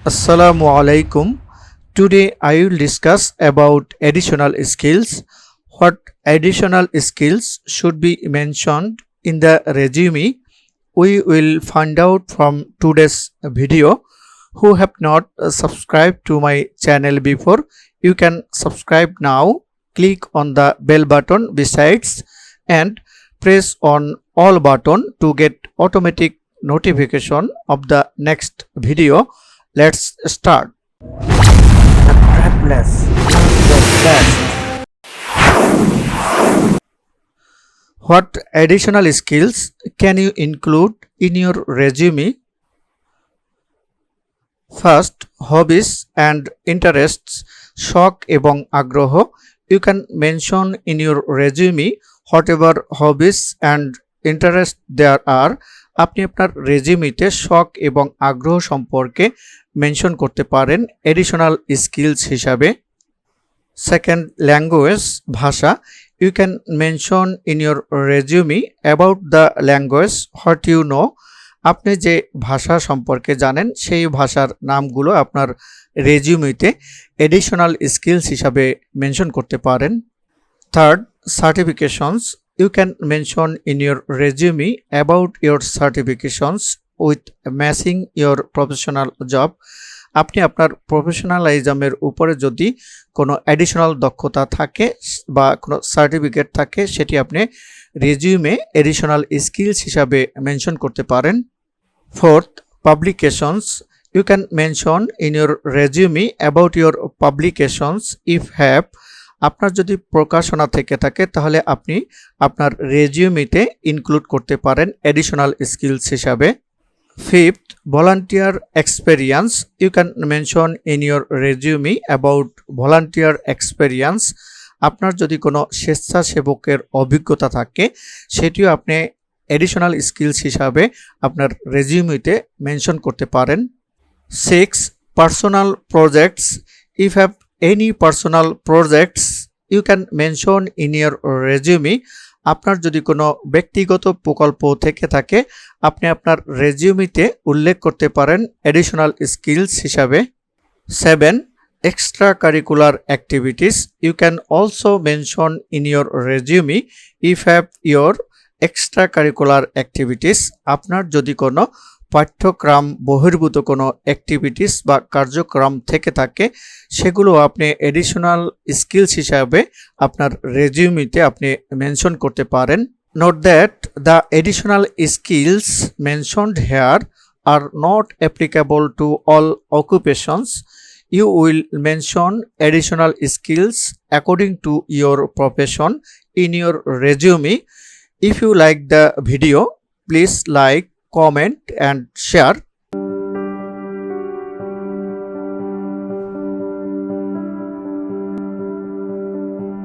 Assalamu alaikum. Today I will discuss about additional skills. What additional skills should be mentioned in the resume? We will find out from today's video. Who have not subscribed to my channel before, you can subscribe now. Click on the bell button besides and press on all button to get automatic notification of the next video. Let's start. Attractless, the best. What additional skills can you include in your resume? First, hobbies and interests, শখ এবং আগ্রহ. You can mention in your resume whatever hobbies and interest there are. আপনি আপনার রেজিউমিতে শখ এবং আগ্রহ সম্পর্কে mention করতে পারেন এডিশনাল স্কিলস হিসাবে। সেকেন্ড, ল্যাঙ্গুয়েজ, ভাষা। You can mention in your resume about the language what you know. আপনি যে ভাষা সম্পর্কে জানেন সেই ভাষার নামগুলো আপনার রেজিউমিতে এডিশনাল স্কিলস হিসাবে মেনশন করতে পারেন। Third, certifications. You can mention in your resume about your certifications with matching your professional job. আপনি আপনার প্রফেশনালিজমের উপরে যদি কোনো অ্যাডিশনাল দক্ষতা থাকে বা কোনো সার্টিফিকেট থাকে সেটি আপনি রেজিউমে এডিশনাল স্কিলস হিসাবে মেনশন করতে পারেন। Fourth, publications. You can mention in your resume about your publications if have. আপনার যদি প্রকাশনা থেকে থাকে তাহলে আপনি আপনার রেজিউমিতে ইনক্লুড করতে পারেন এডিশনাল স্কিলস হিসাবে। Fifth, volunteer experience. You can mention in your resume about volunteer experience. আপনার যদি কোনো স্বেচ্ছাসেবকের অভিজ্ঞতা থাকে সেটিও আপনি এডিশনাল স্কিলস হিসাবে আপনার রেজিউমিতে মেনশন করতে পারেন। Six, personal projects. If have any personal projects you can mention in your resume. আপনার যদি কোনো ব্যক্তিগত প্রকল্প থেকে থাকে আপনি আপনার রেজিউমিতে উল্লেখ করতে পারেন এডিশনাল স্কিলস হিসাবে। 7, extra curricular activities. You can also mention in your resume if have your extra curricular activities. আপনার যদি কোনো পাঠ্যক্রম বহির্ভূত কোনো অ্যাক্টিভিটিস বা কার্যক্রম থেকে থাকে সেগুলো আপনি এডিশনাল স্কিলস হিসাবে আপনার রেজিউমিতে আপনি মেনশন করতে পারেন। Note that the additional skills mentioned here are not applicable to all occupations. You will mention additional skills according to your profession in your resume. If you like the video, please like, comment and share.